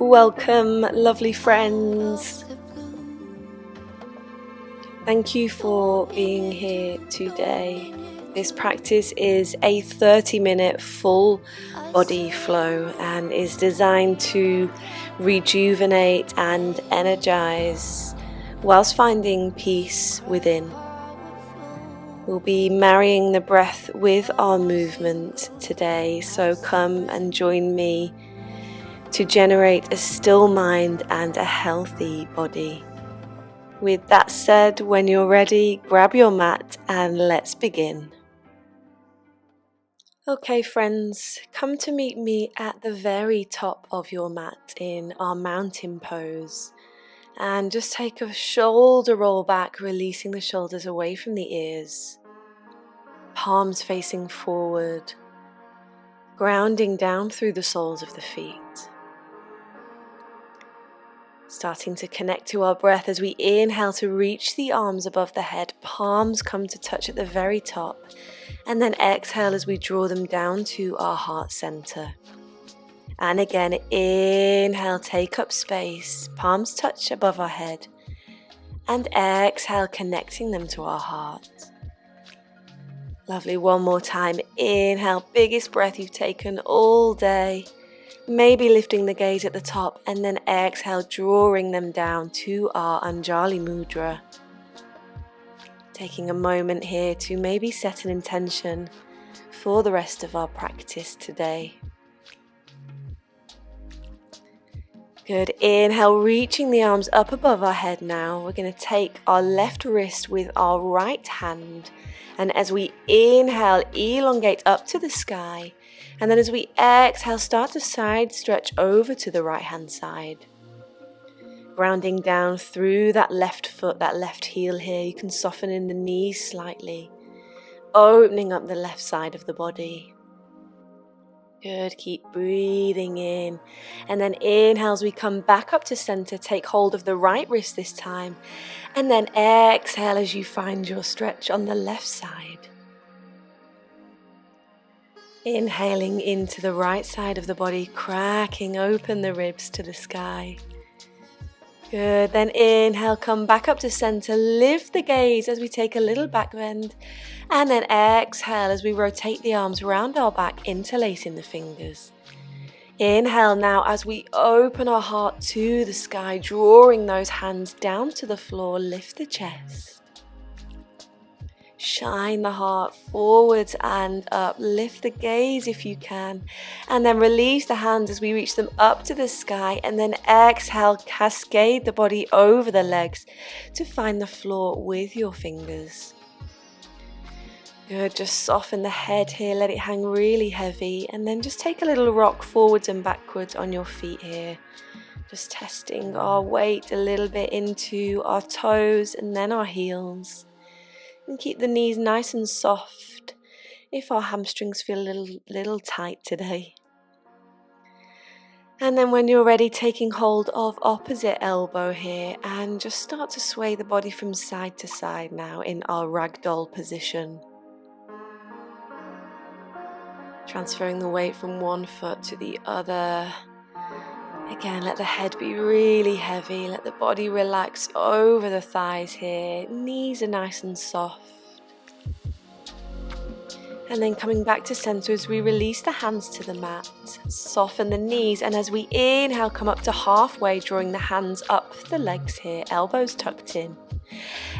Welcome, lovely friends. Thank you for being here today. This practice is a 30-minute full body flow and is designed to rejuvenate and energize whilst finding peace within. We'll be marrying the breath with our movement today, so come and join me to generate a still mind and a healthy body. With that said, when you're ready, grab your mat and let's begin. Okay friends, come to meet me at the very top of your mat in our mountain pose. And just take a shoulder roll back, releasing the shoulders away from the ears. Palms facing forward, grounding down through the soles of the feet. Starting to connect to our breath as we inhale to reach the arms above the head. Palms come to touch at the very top. And then exhale as we draw them down to our heart center. And again, inhale, take up space. Palms touch above our head. And exhale, connecting them to our heart. Lovely, one more time. Inhale, biggest breath you've taken all day. Maybe lifting the gaze at the top, and then exhale, drawing them down to our Anjali Mudra. Taking a moment here to maybe set an intention for the rest of our practice today. Good, inhale, reaching the arms up above our head now. We're going to take our left wrist with our right hand. And as we inhale, elongate up to the sky. And then as we exhale, start to side stretch over to the right hand side. Grounding down through that left foot, that left heel here. You can soften in the knees slightly. Opening up the left side of the body. Good, keep breathing in. And then inhale as we come back up to center. Take hold of the right wrist this time. And then exhale as you find your stretch on the left side. Inhaling into the right side of the body, cracking open the ribs to the sky. Good, then inhale, come back up to center, lift the gaze as we take a little back bend, and then exhale as we rotate the arms around our back, interlacing the fingers. Inhale now as we open our heart to the sky, drawing those hands down to the floor, lift the chest. Shine the heart forwards and up, lift the gaze if you can, and then release the hands as we reach them up to the sky, and then exhale, cascade the body over the legs to find the floor with your fingers. Good, just soften the head here, let it hang really heavy, and then just take a little rock forwards and backwards on your feet here. Just testing our weight a little bit into our toes and then our heels. And keep the knees nice and soft if our hamstrings feel a little tight today. And then when you're ready, taking hold of opposite elbow here and just start to sway the body from side to side now in our ragdoll position. Transferring the weight from one foot to the other. Again, let the head be really heavy, let the body relax over the thighs here, knees are nice and soft. And then coming back to center as we release the hands to the mat, soften the knees, and as we inhale, come up to halfway, drawing the hands up the legs here, elbows tucked in.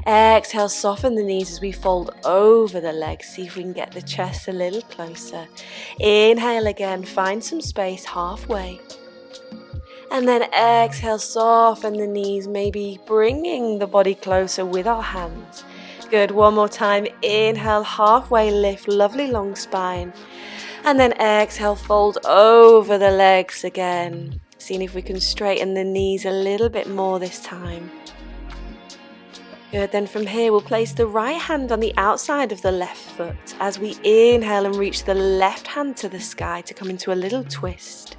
Exhale, soften the knees as we fold over the legs, see if we can get the chest a little closer. Inhale again, find some space halfway. And then exhale, soften the knees, maybe bringing the body closer with our hands. Good, one more time. Inhale, halfway lift, lovely long spine. And then exhale, fold over the legs again. Seeing if we can straighten the knees a little bit more this time. Good, then from here we'll place the right hand on the outside of the left foot as we inhale and reach the left hand to the sky to come into a little twist.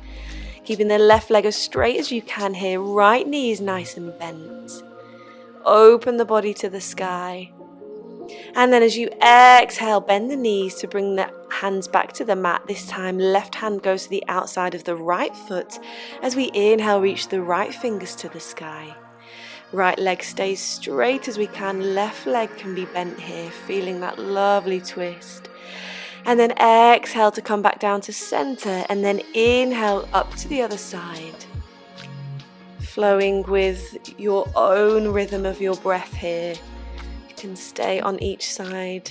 Keeping the left leg as straight as you can here, right knee is nice and bent. Open the body to the sky. And then as you exhale, bend the knees to bring the hands back to the mat. This time, left hand goes to the outside of the right foot. As we inhale, reach the right fingers to the sky. Right leg stays straight as we can. Left leg can be bent here, feeling that lovely twist. And then exhale to come back down to center, and then inhale up to the other side. Flowing with your own rhythm of your breath here. You can stay on each side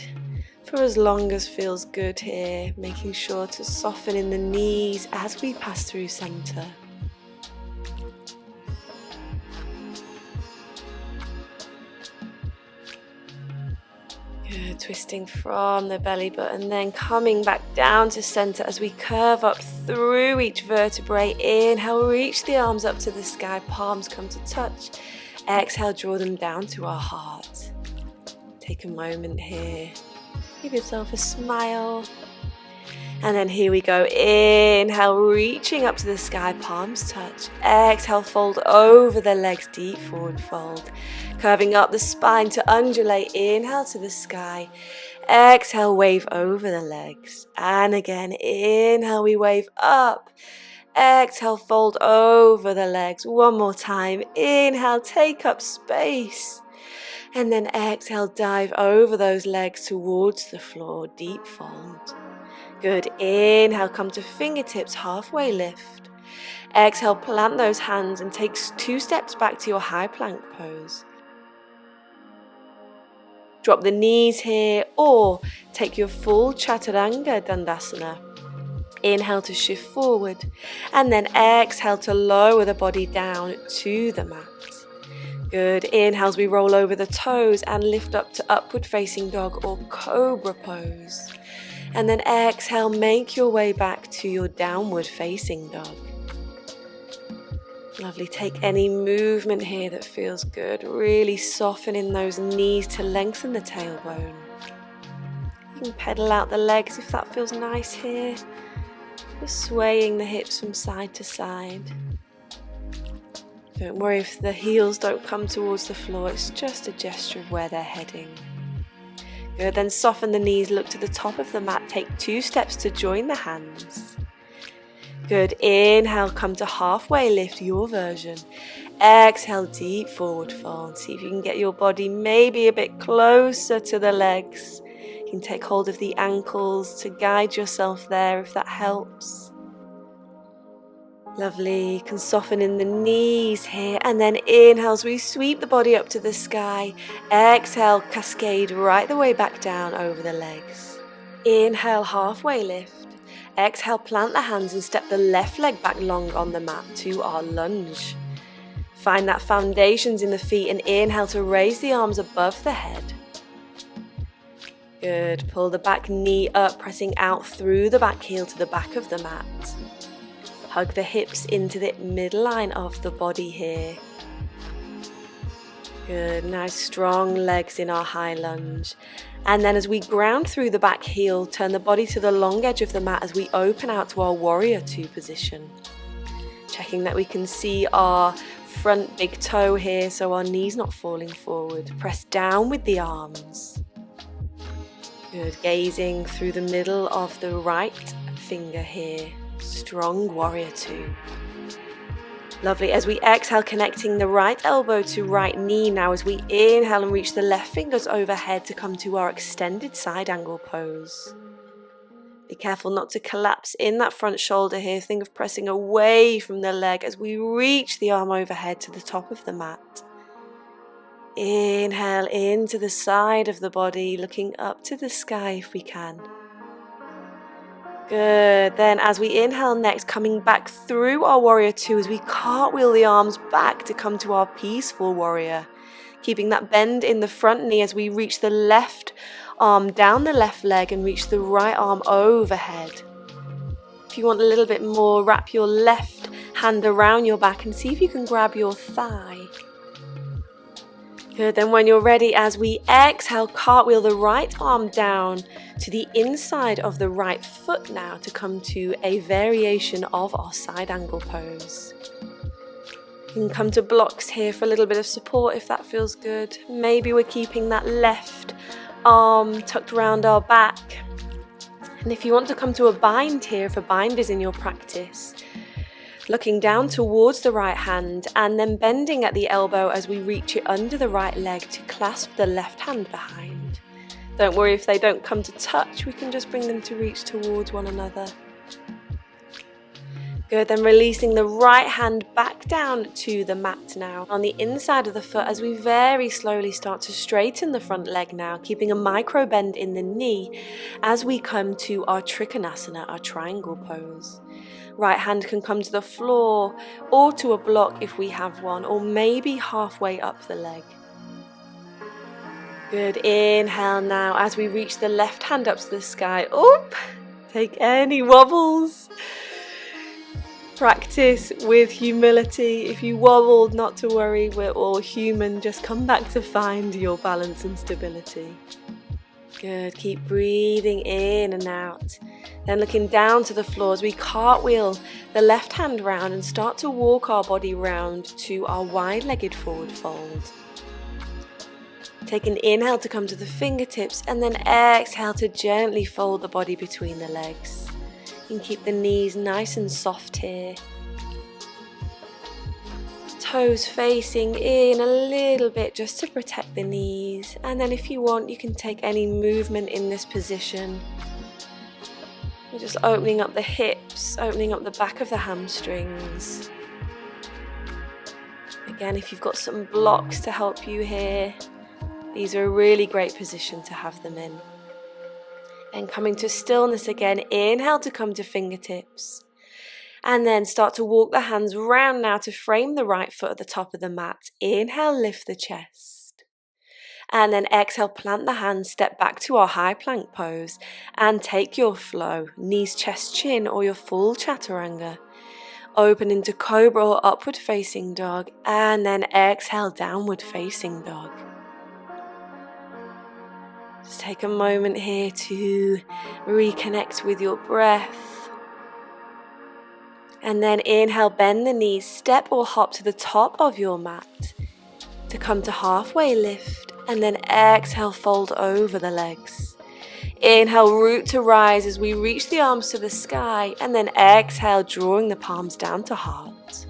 for as long as feels good here, making sure to soften in the knees as we pass through center. Good, twisting from the belly button, then coming back down to center as we curve up through each vertebrae. Inhale, reach the arms up to the sky, palms come to touch. Exhale, draw them down to our heart. Take a moment here. Give yourself a smile. And then here we go. Inhale, reaching up to the sky, palms touch. Exhale, fold over the legs, deep forward fold. Curving up the spine to undulate. Inhale to the sky. Exhale, wave over the legs. And again, inhale, we wave up. Exhale, fold over the legs. One more time. Inhale, take up space. And then exhale, dive over those legs towards the floor, deep fold. Good. Inhale, come to fingertips, halfway lift. Exhale, plant those hands and take 2 steps back to your high plank pose. Drop the knees here or take your full chaturanga dandasana. Inhale to shift forward and then exhale to lower the body down to the mat. Good. Inhale as we roll over the toes and lift up to upward facing dog or cobra pose. And then exhale, make your way back to your downward facing dog. Lovely. Take any movement here that feels good. Really soften in those knees to lengthen the tailbone. You can pedal out the legs if that feels nice here. Just swaying the hips from side to side. Don't worry if the heels don't come towards the floor. It's just a gesture of where they're heading. Good, then soften the knees, look to the top of the mat, take 2 steps to join the hands. Good, inhale, come to halfway lift, your version. Exhale, deep forward fold. See if you can get your body maybe a bit closer to the legs. You can take hold of the ankles to guide yourself there if that helps. Lovely, you can soften in the knees here and then inhale as we sweep the body up to the sky. Exhale, cascade right the way back down over the legs. Inhale, halfway lift. Exhale, plant the hands and step the left leg back long on the mat to our lunge. Find that foundations in the feet and inhale to raise the arms above the head. Good, pull the back knee up, pressing out through the back heel to the back of the mat. Hug the hips into the midline of the body here. Good, nice strong legs in our high lunge. And then as we ground through the back heel, turn the body to the long edge of the mat as we open out to our warrior 2 position. Checking that we can see our front big toe here so our knees not falling forward. Press down with the arms. Good, gazing through the middle of the right finger here. Strong warrior 2. Lovely. As we exhale, connecting the right elbow to right knee now as we inhale and reach the left fingers overhead to come to our extended side angle pose. Be careful not to collapse in that front shoulder here. Think of pressing away from the leg as we reach the arm overhead to the top of the mat. Inhale into the side of the body, looking up to the sky if we can. Good, then as we inhale next, coming back through our warrior 2 as we cartwheel the arms back to come to our peaceful warrior. Keeping that bend in the front knee as we reach the left arm down the left leg and reach the right arm overhead. If you want a little bit more, wrap your left hand around your back and see if you can grab your thigh. Good, then when you're ready, as we exhale, cartwheel the right arm down to the inside of the right foot now to come to a variation of our side angle pose. You can come to blocks here for a little bit of support if that feels good. Maybe we're keeping that left arm tucked around our back And if you want to come to a bind here, if a bind is in your practice, looking down towards the right hand and then bending at the elbow as we reach it under the right leg to clasp the left hand behind. Don't worry if they don't come to touch, we can just bring them to reach towards one another. Good, then releasing the right hand back down to the mat now on the inside of the foot as we very slowly start to straighten the front leg now, keeping a micro bend in the knee as we come to our Trikonasana, our triangle pose. Right hand can come to the floor or to a block if we have one, or maybe halfway up the leg. Good, inhale now as we reach the left hand up to the sky. Oop, take any wobbles. Practice with humility. If you wobbled, not to worry, we're all human. Just come back to find your balance and stability. Good, keep breathing in and out. Then looking down to the floor as we cartwheel the left hand round and start to walk our body round to our wide-legged forward fold. Take an inhale to come to the fingertips and then exhale to gently fold the body between the legs. You can keep the knees nice and soft here. Toes facing in a little bit just to protect the knees. And then if you want, you can take any movement in this position. We're just opening up the hips, opening up the back of the hamstrings. Again, if you've got some blocks to help you here, these are a really great position to have them in. And coming to stillness again, inhale to come to fingertips. And then start to walk the hands round now to frame the right foot at the top of the mat. Inhale, lift the chest. And then exhale, plant the hands, step back to our high plank pose. And take your flow, knees, chest, chin, or your full chaturanga. Open into cobra or upward facing dog. And then exhale, downward facing dog. Just take a moment here to reconnect with your breath. And then inhale, bend the knees, step or hop to the top of your mat to come to halfway lift. And then exhale, fold over the legs. Inhale, root to rise as we reach the arms to the sky. And then exhale, drawing the palms down to heart.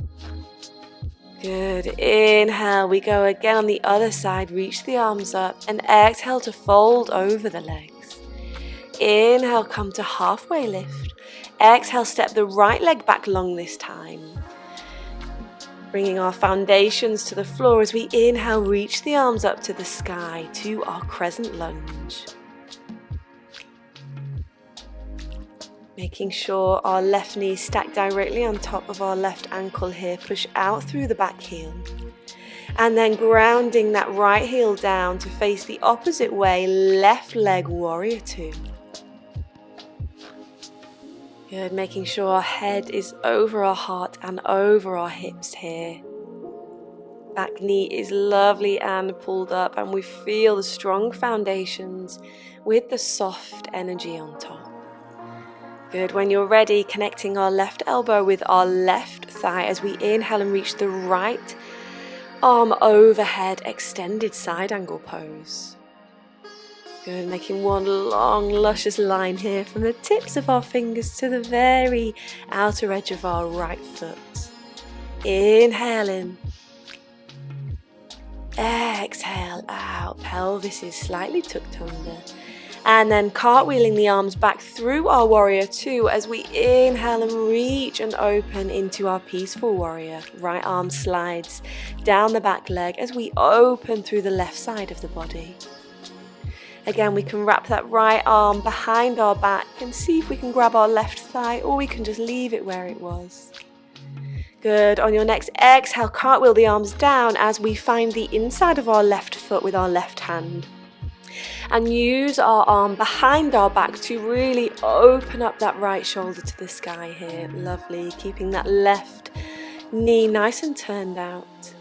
Good, inhale, we go again on the other side, reach the arms up and exhale to fold over the legs. Inhale, come to halfway lift. Exhale, step the right leg back long this time. Bringing our foundations to the floor as we inhale, reach the arms up to the sky to our crescent lunge. Making sure our left knee stacked directly on top of our left ankle here. Push out through the back heel. And then grounding that right heel down to face the opposite way. Left leg, warrior two. Good, making sure our head is over our heart and over our hips here. Back knee is lovely and pulled up, and we feel the strong foundations with the soft energy on top. Good, when you're ready, connecting our left elbow with our left thigh as we inhale and reach the right arm overhead, extended side angle pose. Good, making one long luscious line here from the tips of our fingers to the very outer edge of our right foot. Inhale in. Exhale out, pelvis is slightly tucked under. And then cartwheeling the arms back through our warrior two as we inhale and reach and open into our peaceful warrior. Right arm slides down the back leg as we open through the left side of the body. Again, we can wrap that right arm behind our back and see if we can grab our left thigh, or we can just leave it where it was. Good. On your next exhale, cartwheel the arms down as we find the inside of our left foot with our left hand. And use our arm behind our back to really open up that right shoulder to the sky here. Lovely. Keeping that left knee nice and turned out.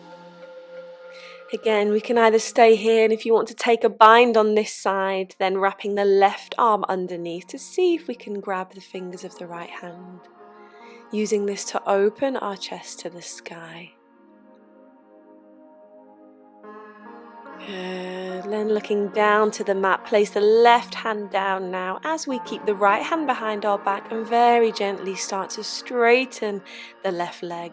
Again, we can either stay here, and if you want to take a bind on this side, then wrapping the left arm underneath to see if we can grab the fingers of the right hand. Using this to open our chest to the sky. Good. Then looking down to the mat, place the left hand down now as we keep the right hand behind our back and very gently start to straighten the left leg.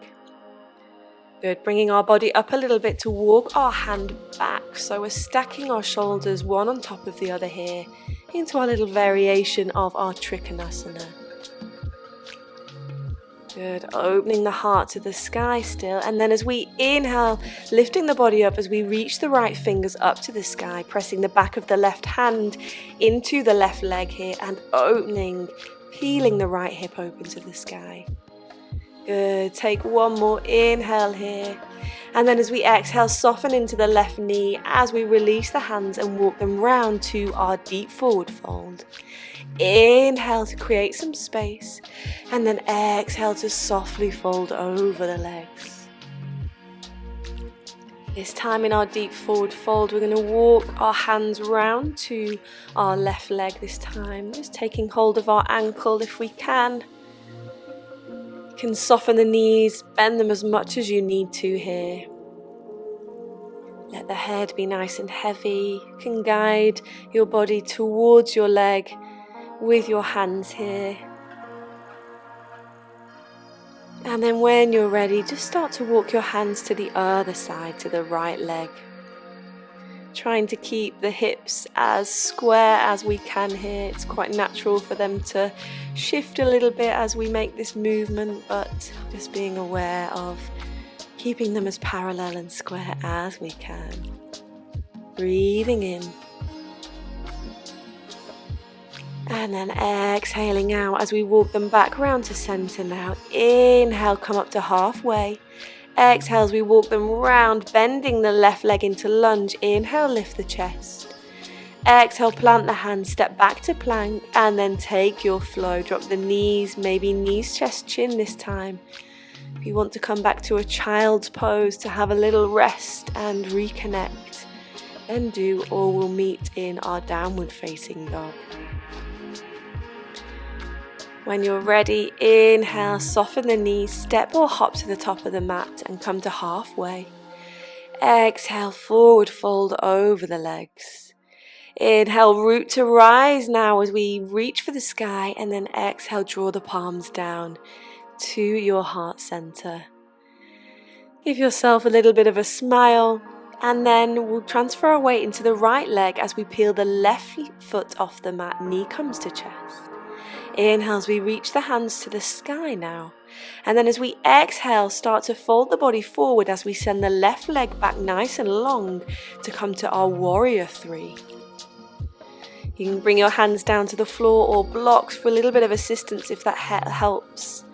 Good. Bringing our body up a little bit to walk our hand back. So we're stacking our shoulders one on top of the other here into our little variation of our Trikonasana. Good, opening the heart to the sky still, and then as we inhale, lifting the body up as we reach the right fingers up to the sky, pressing the back of the left hand into the left leg here and opening, peeling the right hip open to the sky. Good, take one more inhale here, and then as we exhale, soften into the left knee as we release the hands and walk them round to our deep forward fold. Inhale to create some space, and then exhale to softly fold over the legs. This time in our deep forward fold, we're going to walk our hands round to our left leg this time, just taking hold of our ankle if we can. You can soften the knees, bend them as much as you need to here. Let the head be nice and heavy. You can guide your body towards your leg with your hands here. And then when you're ready, just start to walk your hands to the other side, to the right leg. Trying to keep the hips as square as we can here. It's quite natural for them to shift a little bit as we make this movement, but just being aware of keeping them as parallel and square as we can. Breathing in. And then exhaling out as we walk them back round to center now. Inhale, come up to halfway. Exhale as we walk them round, bending the left leg into lunge. Inhale, lift the chest. Exhale, plant the hands, step back to plank, and then take your flow. Drop the knees, maybe knees, chest, chin this time. If you want to come back to a child's pose to have a little rest and reconnect, then do, or we'll meet in our downward facing dog. When you're ready, inhale, soften the knees, step or hop to the top of the mat and come to halfway. Exhale, forward fold over the legs. Inhale, root to rise now as we reach for the sky, and then exhale, draw the palms down to your heart center. Give yourself a little bit of a smile, and then we'll transfer our weight into the right leg as we peel the left foot off the mat, knee comes to chest. Inhale as we reach the hands to the sky now. And then as we exhale, start to fold the body forward as we send the left leg back nice and long to come to our warrior three. You can bring your hands down to the floor or blocks for a little bit of assistance if that helps.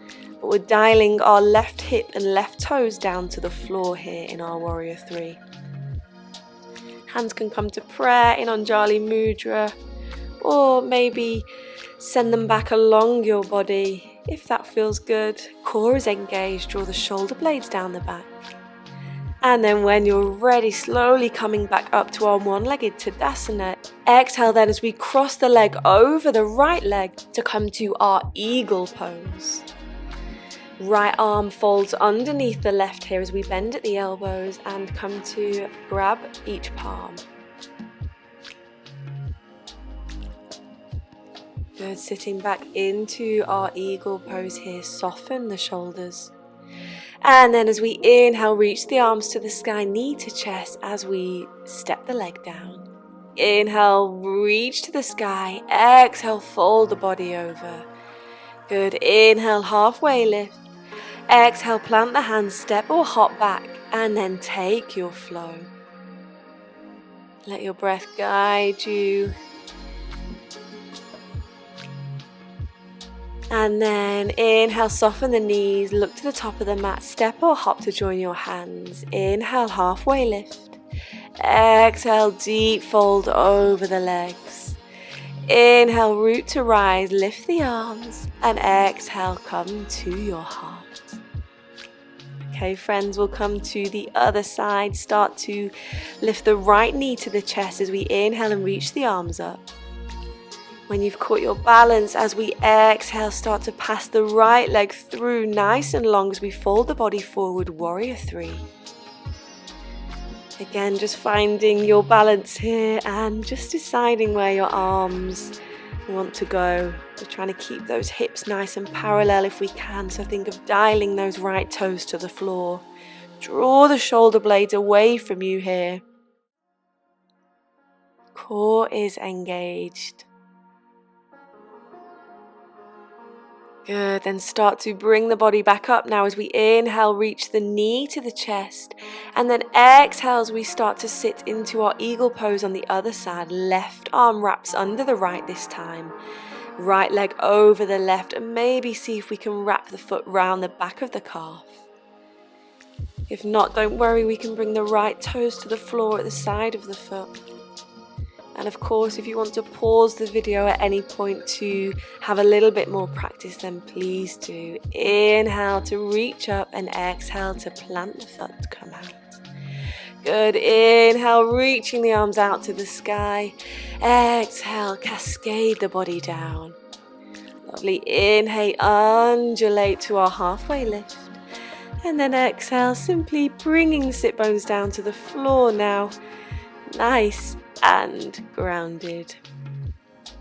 But we're dialing our left hip and left toes down to the floor here in our warrior three. Hands can come to prayer in Anjali Mudra, or maybe send them back along your body if that feels good. Core is engaged, draw the shoulder blades down the back. And then when you're ready, slowly coming back up to our one-legged Tadasana. Exhale then as we cross the leg over the right leg to come to our eagle pose. Right arm folds underneath the left here as we bend at the elbows and come to grab each palm. Good, sitting back into our eagle pose here, soften the shoulders. And then as we inhale, reach the arms to the sky, knee to chest as we step the leg down. Inhale, reach to the sky. Exhale, fold the body over. Good, inhale, halfway lift. Exhale, plant the hands, step or hop back, and then take your flow. Let your breath guide you. And then inhale, soften the knees, look to the top of the mat, step or hop to join your hands. Inhale, halfway lift. Exhale, deep fold over the legs. Inhale, root to rise, lift the arms, and exhale, come to your heart. Okay, friends, we'll come to the other side. Start to lift the right knee to the chest as we inhale and reach the arms up. When you've caught your balance, as we exhale, start to pass the right leg through nice and long as we fold the body forward, warrior three. Again, just finding your balance here and just deciding where your arms want to go. We're trying to keep those hips nice and parallel if we can, so think of dialing those right toes to the floor. Draw the shoulder blades away from you here. Core is engaged. Good, then start to bring the body back up now as we inhale, reach the knee to the chest, and then exhale as we start to sit into our eagle pose on the other side. Left arm wraps under the right this time. Right leg over the left, and maybe see if we can wrap the foot round the back of the calf. If not, don't worry, we can bring the right toes to the floor at the side of the foot. And of course, if you want to pause the video at any point to have a little bit more practice, then please do. Inhale to reach up and exhale to plant the foot, come out. Good, inhale, reaching the arms out to the sky. Exhale, cascade the body down. Lovely, inhale, undulate to our halfway lift. And then exhale, simply bringing the sit bones down to the floor now. Nice and grounded.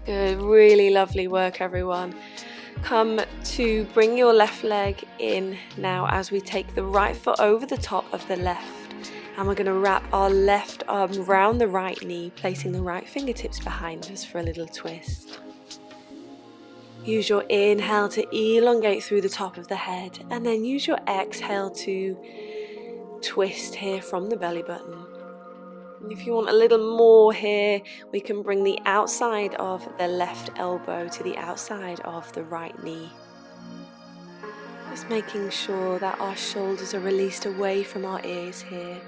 Good, really lovely work, everyone. Come to bring your left leg in now as we take the right foot over the top of the left, and we're going to wrap our left arm round the right knee, placing the right fingertips behind us for a little twist. Use your inhale to elongate through the top of the head, and then use your exhale to twist here from the belly button. If you want a little more here, we can bring the outside of the left elbow to the outside of the right knee. Just making sure that our shoulders are released away from our ears here.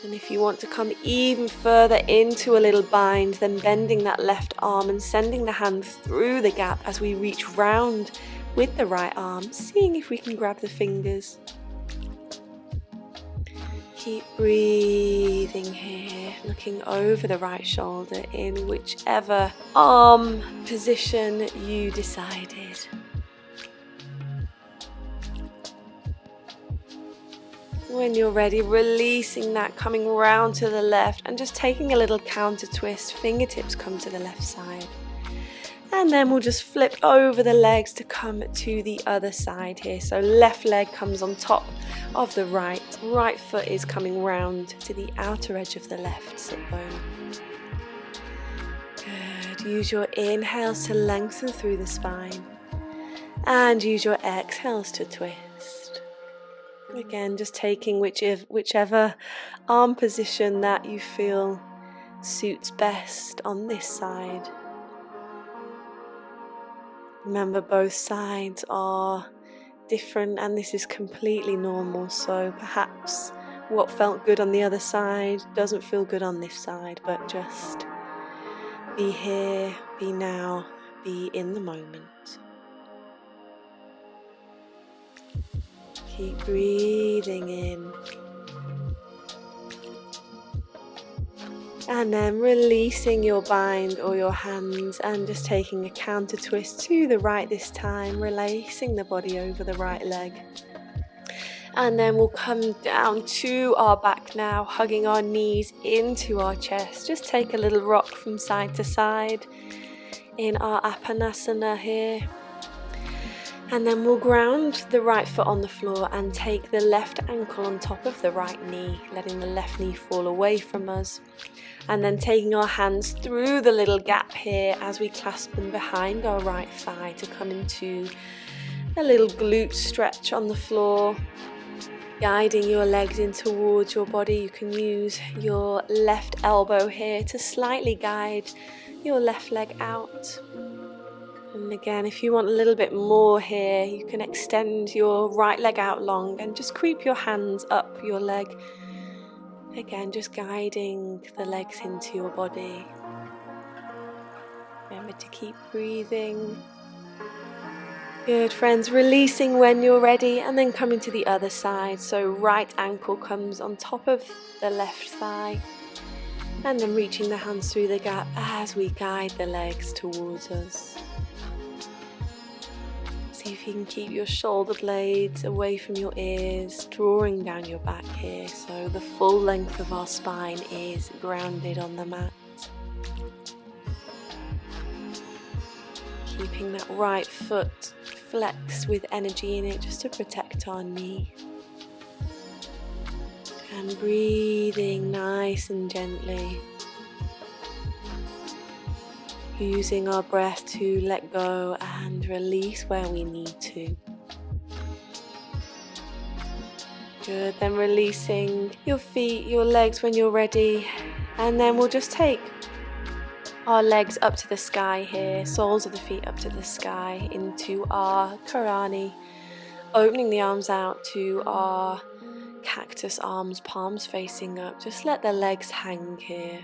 And if you want to come even further into a little bind, then bending that left arm and sending the hand through the gap as we reach round with the right arm, seeing if we can grab the fingers. Keep breathing here, looking over the right shoulder in whichever arm position you decided. When you're ready, releasing that, coming round to the left and just taking a little counter twist. Fingertips come to the left side. And then we'll just flip over the legs to come to the other side here. So left leg comes on top of the right. Right foot is coming round to the outer edge of the left sit bone. Good. Use your inhales to lengthen through the spine. And use your exhales to twist. Again, just taking whichever arm position that you feel suits best on this side. Remember, both sides are different and this is completely normal, so perhaps what felt good on the other side doesn't feel good on this side, but just be here, be now, be in the moment. Keep breathing in. And then releasing your bind or your hands and just taking a counter twist to the right this time, releasing the body over the right leg. And then we'll come down to our back now, hugging our knees into our chest. Just take a little rock from side to side in our Apanasana here. And then we'll ground the right foot on the floor and take the left ankle on top of the right knee, letting the left knee fall away from us. And then taking our hands through the little gap here as we clasp them behind our right thigh to come into a little glute stretch on the floor. Guiding your legs in towards your body, you can use your left elbow here to slightly guide your left leg out. And again, if you want a little bit more here, you can extend your right leg out long and just creep your hands up your leg. Again, just guiding the legs into your body. Remember to keep breathing. Good, friends. Releasing when you're ready and then coming to the other side. So right ankle comes on top of the left thigh. And then reaching the hands through the gap as we guide the legs towards us. See if you can keep your shoulder blades away from your ears, drawing down your back here so the full length of our spine is grounded on the mat. Keeping that right foot flexed with energy in it just to protect our knee. And breathing nice and gently. Using our breath to let go and release where we need to. Good, then releasing your feet, your legs when you're ready. And then we'll just take our legs up to the sky here, soles of the feet up to the sky into our Karani. Opening the arms out to our cactus arms, palms facing up. Just let the legs hang here.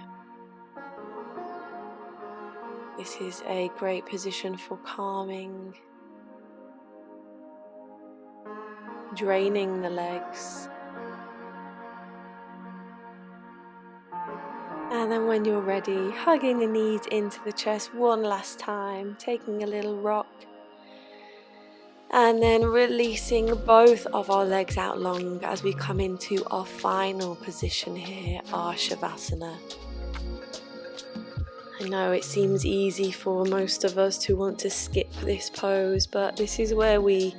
This is a great position for calming, draining the legs. And then when you're ready, hugging the knees into the chest one last time, taking a little rock. And then releasing both of our legs out long as we come into our final position here, our Shavasana. I know it seems easy for most of us to want to skip this pose, but this is where we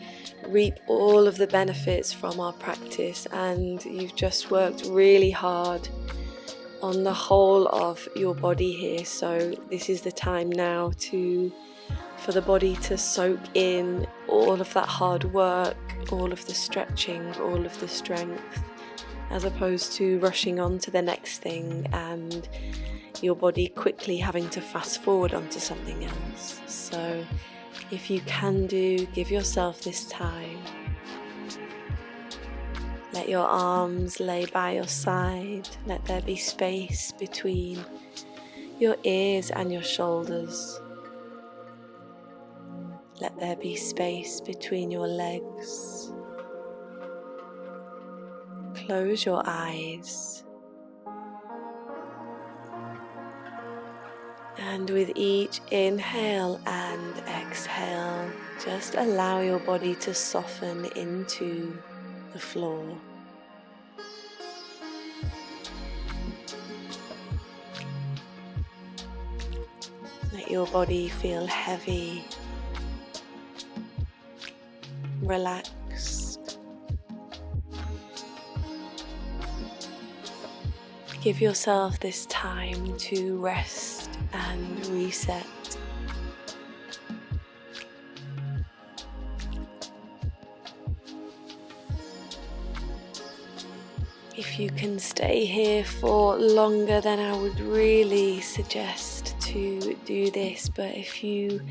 reap all of the benefits from our practice, and you've just worked really hard on the whole of your body here. So this is the time now for the body to soak in all of that hard work, all of the stretching, all of the strength, as opposed to rushing on to the next thing and your body quickly having to fast forward onto something else. So if you can give yourself this time. Let your arms lay by your side. Let there be space between your ears and your shoulders. Let there be space between your legs. Close your eyes. And with each inhale and exhale, just allow your body to soften into the floor. Let your body feel heavy, relaxed. Give yourself this time to rest and reset. If you can stay here for longer, then I would really suggest to do this, but if you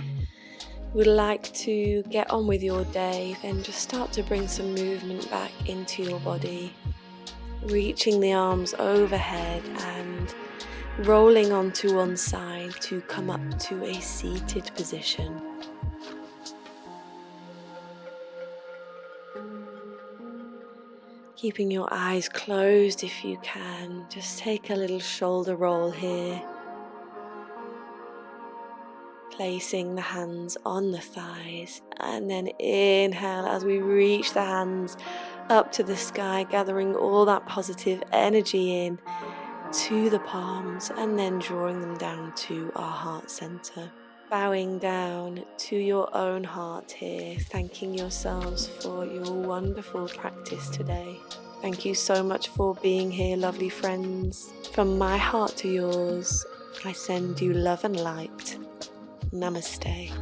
would like to get on with your day, then just start to bring some movement back into your body, reaching the arms overhead and rolling onto one side to come up to a seated position. Keeping your eyes closed if you can, just take a little shoulder roll here. Placing the hands on the thighs, and then inhale as we reach the hands up to the sky, gathering all that positive energy in to the palms and then drawing them down to our heart center. Bowing down to your own heart here, thanking yourselves for your wonderful practice today. Thank you so much for being here, lovely friends. From my heart to yours, I send you love and light. Namaste.